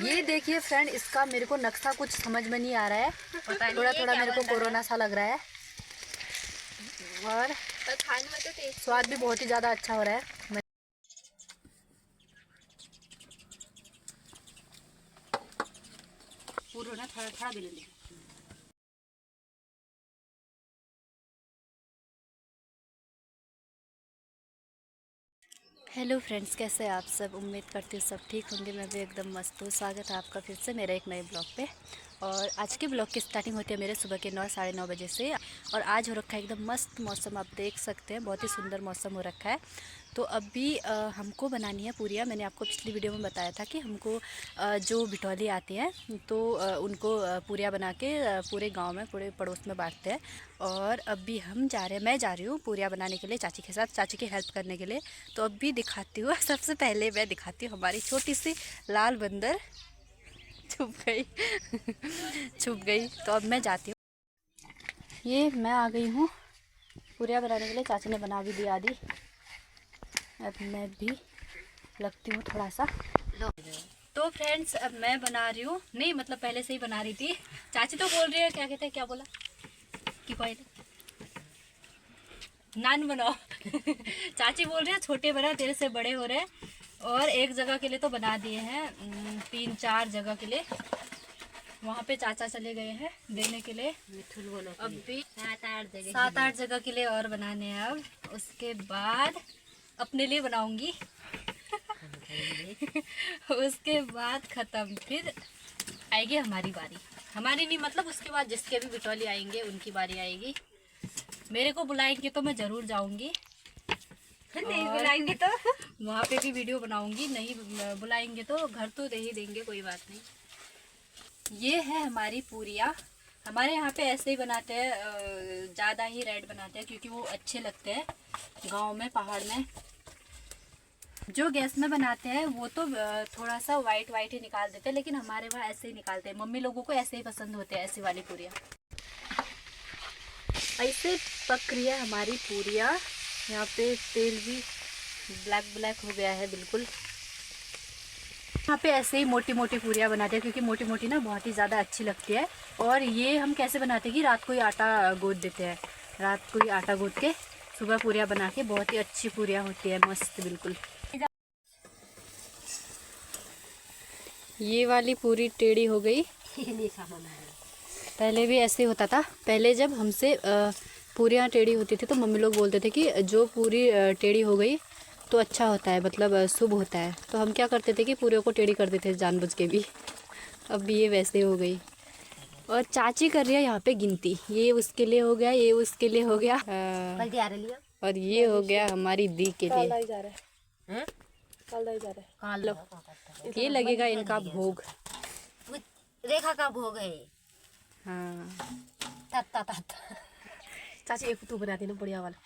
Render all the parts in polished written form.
ये देखिए फ्रेंड, इसका मेरे को नक्शा कुछ समझ में नहीं आ रहा है। थोड़ा थोड़ा मेरे को कोरोना सा लग रहा है और खाने में तो स्वाद भी बहुत ही ज़्यादा अच्छा हो रहा है। पूरा थोड़ा थोड़ा बेलन। हेलो फ्रेंड्स, कैसे हैं आप सब? उम्मीद करती हूँ सब ठीक होंगे। मैं भी एकदम मस्त हूँ। स्वागत है आपका फिर से मेरा एक नए ब्लॉग पे। और आज के ब्लॉग की स्टार्टिंग होती है मेरे सुबह के 9 साढ़े 9 बजे से। और आज हो रखा है एकदम मस्त मौसम, आप देख सकते हैं बहुत ही सुंदर मौसम हो रखा है। तो अभी हमको बनानी है पूरियाँ। मैंने आपको पिछली वीडियो में बताया था कि हमको जो बिटौली आती हैं तो उनको पूरियाँ बना के पूरे गांव में, पूरे पड़ोस में बांटते हैं। और अभी मैं जा रही हूँ पूरियाँ बनाने के लिए चाची के साथ, चाची की हेल्प करने के लिए। तो अभी दिखाती हूँ, सबसे पहले मैं दिखाती हूँ हमारी छोटी सी लाल बंदर छुप गई छुप गई। तो अब मैं जाती हूँ। ये मैं आ गई हूँ पूरियाँ बनाने के लिए। चाची ने बना भी दी आधी, अब मैं भी लगती हूँ थोड़ा सा। तो फ्रेंड्स, अब मैं बना रही हूँ, नहीं मतलब पहले से ही बना रही थी। चाची तो बोल रही है, क्या कहते हैं, क्या बोला कि पहले नान बनाओ चाची बोल रहे हैं छोटे बना, तेरे से बड़े हो रहे हैं। और एक जगह के लिए तो बना दिए हैं, 3-4 जगह के लिए। वहाँ पे चाचा चले गए हैं देने के लिए। अब भी 7-8 जगह के लिए और बनाने हैं। अब उसके बाद अपने लिए बनाऊंगी उसके बाद ख़त्म, फिर आएगी हमारी बारी। हमारी नहीं मतलब उसके बाद जिसके भी बिटौली आएंगे उनकी बारी आएगी। मेरे को बुलाएंगे तो मैं ज़रूर जाऊंगी, नहीं बुलाएंगे तो वहाँ पे भी वीडियो बनाऊंगी। नहीं बुलाएंगे तो घर तो दे ही देंगे, कोई बात नहीं। ये है हमारी पूरियाँ। हमारे यहाँ पे ऐसे ही बनाते हैं, ज़्यादा ही रेड बनाते हैं क्योंकि वो अच्छे लगते हैं। गांव में, पहाड़ में जो गैस में बनाते हैं वो तो थोड़ा सा वाइट वाइट ही निकाल देते हैं, लेकिन हमारे वहाँ ऐसे ही निकालते हैं। मम्मी लोगों को ऐसे ही पसंद होते हैं, ऐसी वाली पूरियाँ। ऐसे पक रही है हमारी पूरियाँ। यहाँ पे तेल भी ब्लैक ब्लैक हो गया है बिल्कुल। यहाँ पे ऐसे ही मोटी मोटी पूरियाँ बनाते हैं क्योंकि मोटी मोटी ना बहुत ही ज़्यादा अच्छी लगती है। और ये हम कैसे बनाते हैं कि रात को ही आटा गूँथ देते हैं। रात को ही आटा गूँथ के सुबह पूरियाँ बना के, बहुत ही अच्छी पूरियाँ होती है, मस्त बिल्कुल। ये वाली पूरी टेढ़ी हो गई। पहले भी ऐसे ही होता था। पहले जब हमसे पूरियाँ टेढ़ी होती थी तो मम्मी लोग बोलते थे कि जो पूरी टेढ़ी हो गई तो अच्छा होता है, मतलब शुभ होता है। तो हम क्या करते थे कि पूरियों को टेढ़ी कर देते थे जानबूझ के भी। अब भी ये वैसे हो गई। और चाची कर रही है यहाँ पे गिनती, ये उसके लिए हो गया, ये उसके लिए हो गया, और ये हो गया हमारी दी के लिए। ये लगेगा इनका भोग। रेखा का भोग है। हाँ तत्ता तत्ता चाची एक तू बना देना बढ़िया वाला।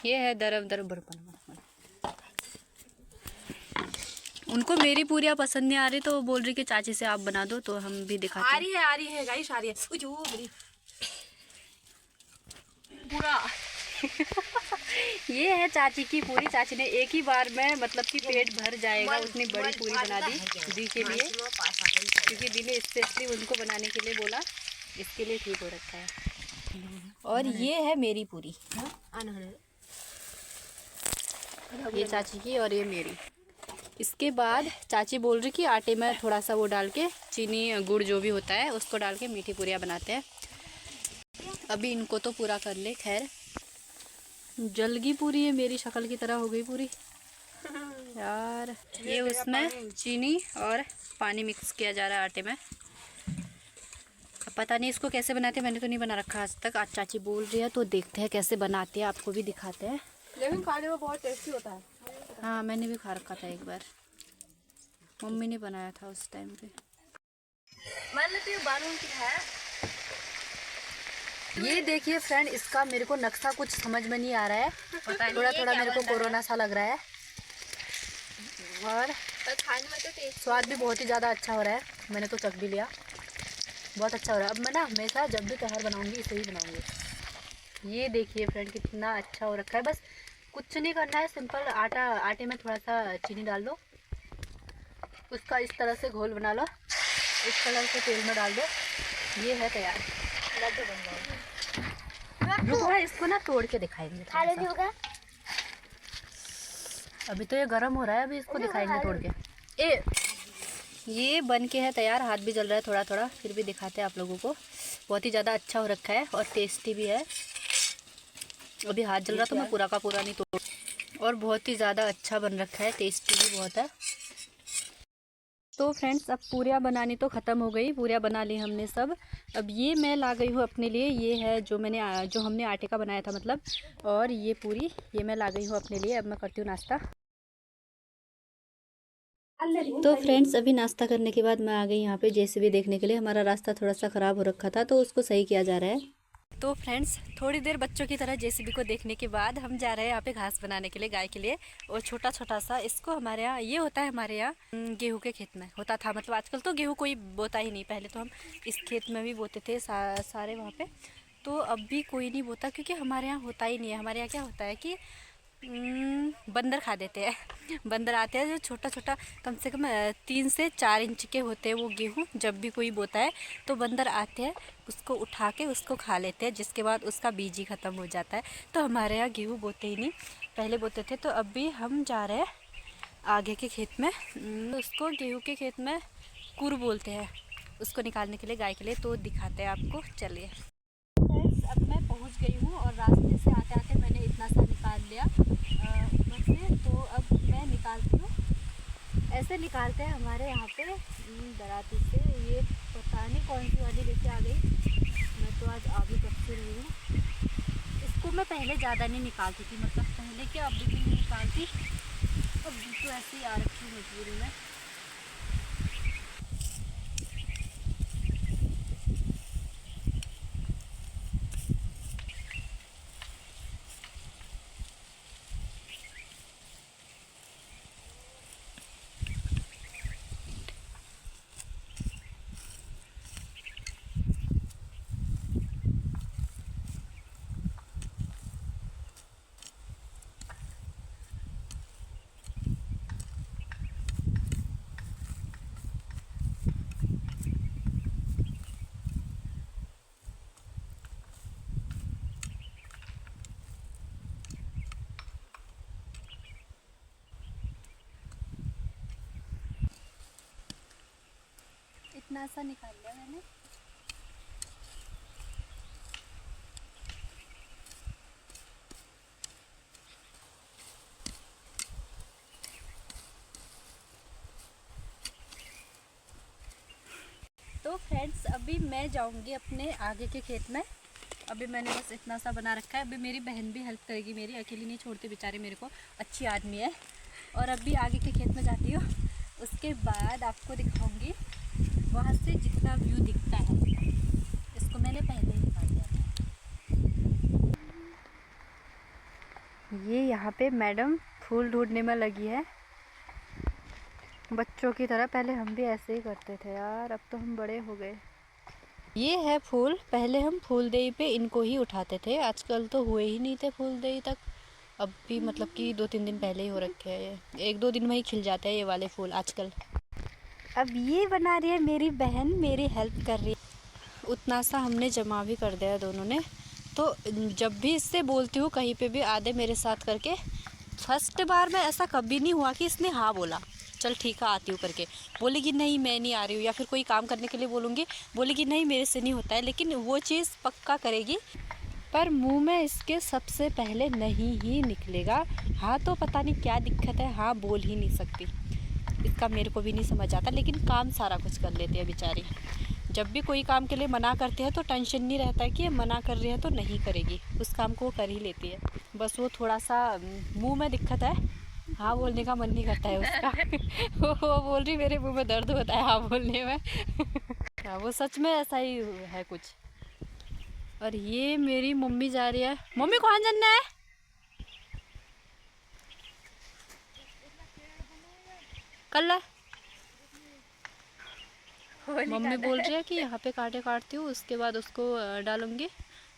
ये है दरब दरब बर्तन। उनको मेरी पूरियाँ पसंद नहीं आ रही तो वो बोल रही कि चाची से आप बना दो, तो हम भी दिखाते हैं। आ रही है गाइस, आ रही है पूरा ये है चाची की पूरी। चाची ने एक ही बार में मतलब कि पेट भर जाएगा उतनी बड़ी पूरी बना दी दी के लिए, क्योंकि दी ने स्पेशली उनको बनाने के लिए बोला, इसके लिए ठीक हो रखा है। और ये है मेरी पूरी, ये चाची की और ये मेरी। इसके बाद चाची बोल रही कि आटे में थोड़ा सा वो डाल के, चीनी गुड़ जो भी होता है उसको डाल के मीठी पूरियाँ बनाते हैं। अभी इनको तो पूरा कर ले। खैर जलगी पूरी है, मेरी शक्ल की तरह हो गई पूरी यार। ये उसमें चीनी और पानी मिक्स किया जा रहा है आटे में। अब पता नहीं इसको कैसे बनाते हैं, मैंने तो नहीं बना रखा आज तक। आज चाची बोल रही है तो देखते हैं कैसे बनाते हैं, आपको भी दिखाते हैं। लेकिन खाने में बहुत टेस्टी होता है। हाँ मैंने भी खा रखा था एक बार, मम्मी ने बनाया था उस टाइम पे। मैंने तो बालून की है। ये देखिए फ्रेंड, इसका मेरे को नक्शा कुछ समझ में नहीं आ रहा है। थोड़ा थोड़ा मेरे को कोरोना सा लग रहा है और खाने में तो स्वाद भी बहुत ही ज़्यादा अच्छा हो रहा है। मैंने तो चख भी लिया, बहुत अच्छा हो रहा है। अब मैं ना हमेशा जब भी त्योहार बनाऊंगी इसे ही बनाऊंगी। ये देखिए फ्रेंड कितना अच्छा हो रखा है। बस कुछ नहीं करना है, सिंपल आटे में थोड़ा सा चीनी डाल दो, उसका इस तरह से घोल बना लो इस कलर के तेल में डाल दो, ये है तैयार। लड्डू बन जाएगा। रुको है, इसको ना तोड़ के दिखाएंगे थोड़ा सा। अभी तो ये गर्म हो रहा है, अभी इसको दिखाएंगे तोड़ के। ये बन के है तैयार, हाथ भी जल रहा है थोड़ा थोड़ा, फिर भी दिखाते हैं आप लोगों को। बहुत ही ज़्यादा अच्छा हो रखा है और टेस्टी भी है। अभी हाथ जल रहा तो मैं पूरा का पूरा नहीं तोड़, और बहुत ही ज़्यादा अच्छा बन रखा है, टेस्टी भी बहुत है। तो फ्रेंड्स, अब पूरियाँ बनानी तो ख़त्म हो गई, पूरियाँ बना ली हमने सब। अब ये मैं ला गई हूँ अपने लिए, ये है जो हमने आटे का बनाया था मतलब, और ये पूरी ये मैं ला गई हूँ अपने लिए। अब मैं करती हूँ नाश्ता। तो फ्रेंड्स, अभी नाश्ता करने के बाद मैं आ गई यहाँ पे जेसीबी देखने के लिए। हमारा रास्ता थोड़ा सा ख़राब हो रखा था तो उसको सही किया जा रहा है। तो फ्रेंड्स, थोड़ी देर बच्चों की तरह जेसीबी को देखने के बाद हम जा रहे हैं यहाँ पे घास बनाने के लिए गाय के लिए। और छोटा छोटा सा इसको हमारे यहाँ ये होता है, हमारे यहाँ गेहूं के खेत में होता था, मतलब आजकल तो गेहूं कोई बोता ही नहीं, पहले तो हम इस खेत में भी बोते थे सारे वहाँ पे। तो अब भी कोई नहीं बोता क्योंकि हमारे यहाँ होता ही नहीं है। हमारे यहाँ क्या होता है कि बंदर खा देते हैं। बंदर आते हैं जो छोटा छोटा, कम से कम 3 से 4 इंच के होते हैं वो गेहूँ। जब भी कोई बोता है तो बंदर आते हैं, उसको उठा के उसको खा लेते हैं, जिसके बाद उसका बीज ही ख़त्म हो जाता है। तो हमारे यहाँ गेहूँ बोते ही नहीं, पहले बोते थे। तो अब भी हम जा रहे हैं आगे के खेत में, उसको गेहूँ के खेत में कुर बोलते हैं, उसको निकालने के लिए गाय के लिए। तो दिखाते हैं आपको, चलिए। अब मैं पहुंच गई हूँ और रास्ते से आते आते मैंने इतना सा निकाल लिया ऊपर से। तो अब मैं निकालती हूँ, ऐसे निकालते हैं हमारे यहाँ पे दराती से। ये पता नहीं कौन सी वाली लेके आ गई, मैं तो आज आगे कब से रही हूँ। इसको मैं पहले ज़्यादा नहीं निकालती थी, मतलब पहले क्या, अब भी नहीं निकालती, अब तो ऐसे ही आ रखी मजबूरी में। इतना सा निकाल लिया मैंने। तो फ्रेंड्स, अभी मैं जाऊंगी अपने आगे के खेत में। अभी मैंने बस इतना सा बना रखा है, अभी मेरी बहन भी हेल्प करेगी मेरी, अकेली नहीं छोड़ती बेचारी मेरे को, अच्छी आदमी है। और अभी आगे के खेत में जाती हूँ, उसके बाद आपको दिखाऊंगी वहाँ से जितना व्यू दिखता है। इसको मैंने पहले ही निकाल दिया था। ये यहाँ पे मैडम फूल ढूंढने में लगी है बच्चों की तरह। पहले हम भी ऐसे ही करते थे यार, अब तो हम बड़े हो गए। ये है फूल, पहले हम फूलदेई पे इनको ही उठाते थे, आजकल तो हुए ही नहीं थे फूलदेई तक। अब भी मतलब कि 2-3 दिन पहले ही हो रखे हैं, ये 1-2 दिन में ही खिल जाते हैं ये वाले फूल आजकल। अब ये बना रही है मेरी बहन, मेरी हेल्प कर रही है। उतना सा हमने जमा भी कर दिया दोनों ने। तो जब भी इससे बोलती हूँ कहीं पे भी आधे मेरे साथ करके, फर्स्ट बार में ऐसा कभी नहीं हुआ कि इसने हाँ बोला चल ठीक है आती हूँ करके, बोलेगी नहीं मैं नहीं आ रही हूँ। या फिर कोई काम करने के लिए बोलूँगी, बोलेगी नहीं मेरे से नहीं होता है, लेकिन वो चीज़ पक्का करेगी। पर मुंह में इसके सबसे पहले नहीं ही निकलेगा। हाँ तो पता नहीं क्या दिक्कत है, हाँ बोल ही नहीं सकती, इसका मेरे को भी नहीं समझ आता। लेकिन काम सारा कुछ कर लेती है बेचारी। जब भी कोई काम के लिए मना करते हैं तो टेंशन नहीं रहता है कि ये मना कर रही है तो नहीं करेगी, उस काम को वो कर ही लेती है। बस वो थोड़ा सा मुंह में दिक्कत है, हाँ बोलने का मन नहीं करता है उसका। वो बोल रही मेरे मुंह में दर्द होता है हाँ बोलने में। हाँ, वो सच में ऐसा ही है कुछ। और ये मेरी मम्मी जा रही है, मम्मी कहाँ जाना है? कल मम्मी बोल रही है कि यहाँ पे कांटे काटती हूँ, उसके बाद उसको डालूंगी।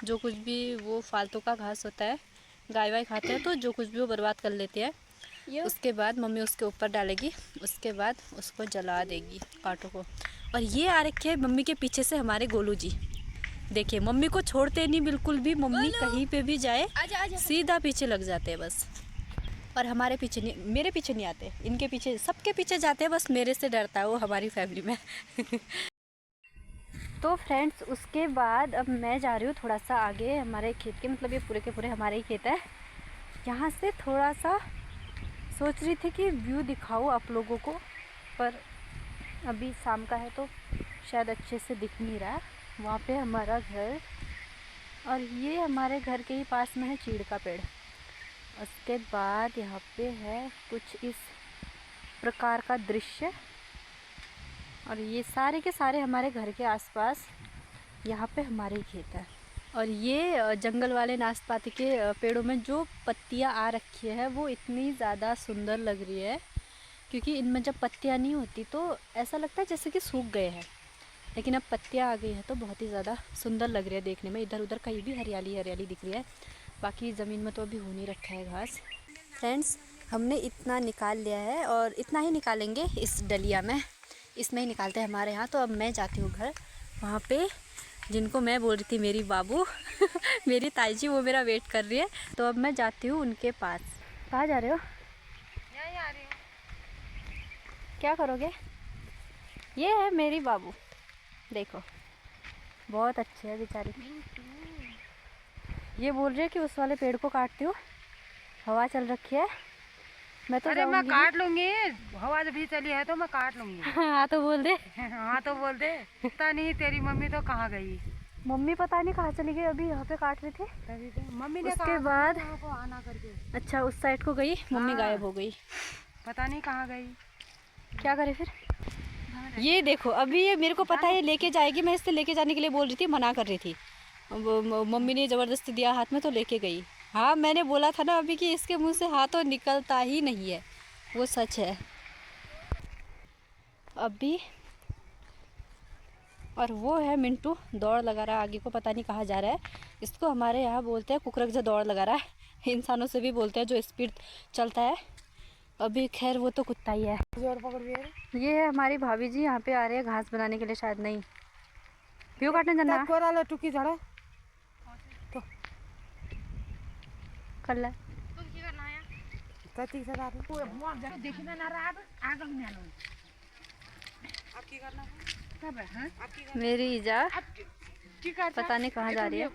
जो कुछ भी वो फालतू का घास होता है, गाय वाय खाते हैं तो जो कुछ भी वो बर्बाद कर लेते हैं। उसके बाद मम्मी उसके ऊपर डालेगी, उसके बाद उसको जला देगी कांटों को। और ये आ रखे हैं मम्मी के पीछे से हमारे गोलू जी। देखिए मम्मी को छोड़ते नहीं बिल्कुल भी, मम्मी कहीं पे भी जाए सीधा पीछे लग जाते हैं बस। और हमारे पीछे नहीं, मेरे पीछे नहीं आते, इनके पीछे, सबके पीछे जाते हैं, बस मेरे से डरता है वो हमारी फैमिली में। तो फ्रेंड्स उसके बाद अब मैं जा रही हूँ थोड़ा सा आगे हमारे खेत के, मतलब ये पूरे के पूरे हमारे ही खेत है। यहाँ से थोड़ा सा सोच रही थी कि व्यू दिखाऊँ आप लोगों को, पर अभी शाम का है तो शायद अच्छे से दिख नहीं रहा। वहाँ पे हमारा घर, और ये हमारे घर के ही पास में है चीड़ का पेड़। उसके बाद यहाँ पे है कुछ इस प्रकार का दृश्य, और ये सारे के सारे हमारे घर के आसपास यहाँ पे हमारे ही खेत है। और ये जंगल वाले नाशपाती के पेड़ों में जो पत्तियाँ आ रखी है वो इतनी ज़्यादा सुंदर लग रही है, क्योंकि इनमें जब पत्तियाँ नहीं होती तो ऐसा लगता है जैसे कि सूख गए हैं, लेकिन अब पत्तियाँ आ गई है तो बहुत ही ज़्यादा सुंदर लग रही है देखने में। इधर उधर कहीं भी हरियाली हरियाली दिख रही है, बाकी ज़मीन में तो अभी हो नहीं रखा है घास। फ्रेंड्स हमने इतना निकाल लिया है और इतना ही निकालेंगे इस डलिया में, इसमें ही निकालते हैं हमारे यहाँ। तो अब मैं जाती हूँ घर, वहाँ पे जिनको मैं बोल रही थी मेरी बाबू मेरी ताई जी, वो मेरा वेट कर रही है। तो अब मैं जाती हूँ उनके पास। कहाँ जा रहे हो? यहीं आ रही हूँ। क्या करोगे? ये है मेरी बाबू, देखो बहुत अच्छे है बेचारी। ये बोल रही है कि उस वाले पेड़ को काटती हूँ, हवा चल रखी है, मैं तो अरे मैं जाऊंगी काट लूंगी, हवा भी चली है तो मैं काट लूंगी। हाँ तो बोल दे। हाँ तो बोल दे। पता नहीं तेरी मम्मी तो कहाँ गई। मम्मी पता नहीं कहाँ चली गई, अभी यहाँ पे काट रही थी। तभी तो मम्मी ने उसके बाद को आना करके, अच्छा उस साइड को गई मम्मी, हाँ। गायब हो गई, पता नहीं कहाँ गई। क्या करे फिर। ये देखो अभी ये मेरे को पता है लेके जाएगी, मैं इससे लेके जाने के लिए बोल रही थी, मना कर रही थी, मम्मी ने ज़बरदस्ती दिया हाथ में तो लेके गई। हाँ मैंने बोला था ना अभी कि इसके मुंह से हाथ तो निकलता ही नहीं है, वो सच है अभी। और वो है मिंटू दौड़ लगा रहा है आगे को, पता नहीं कहाँ जा रहा है। इसको हमारे यहाँ बोलते हैं कुकरक जो दौड़ लगा रहा है, इंसानों से भी बोलते हैं जो स्पीड चलता है। अभी खैर वो तो कुत्ता ही है। जोर पकड़ लिया। ये है हमारी भाभी जी, यहाँ पे आ रहे हैं घास बनाने के लिए, शायद नहीं व्यू काटने जाना कोराले टुकी झाड़ा तो कर ला। कति से आ रही है देखी ना ना रहा आगे में आलो। अब की करना है? कब है? हां मेरी ईजा ठीक है, पता नहीं कहाँ जा रही है।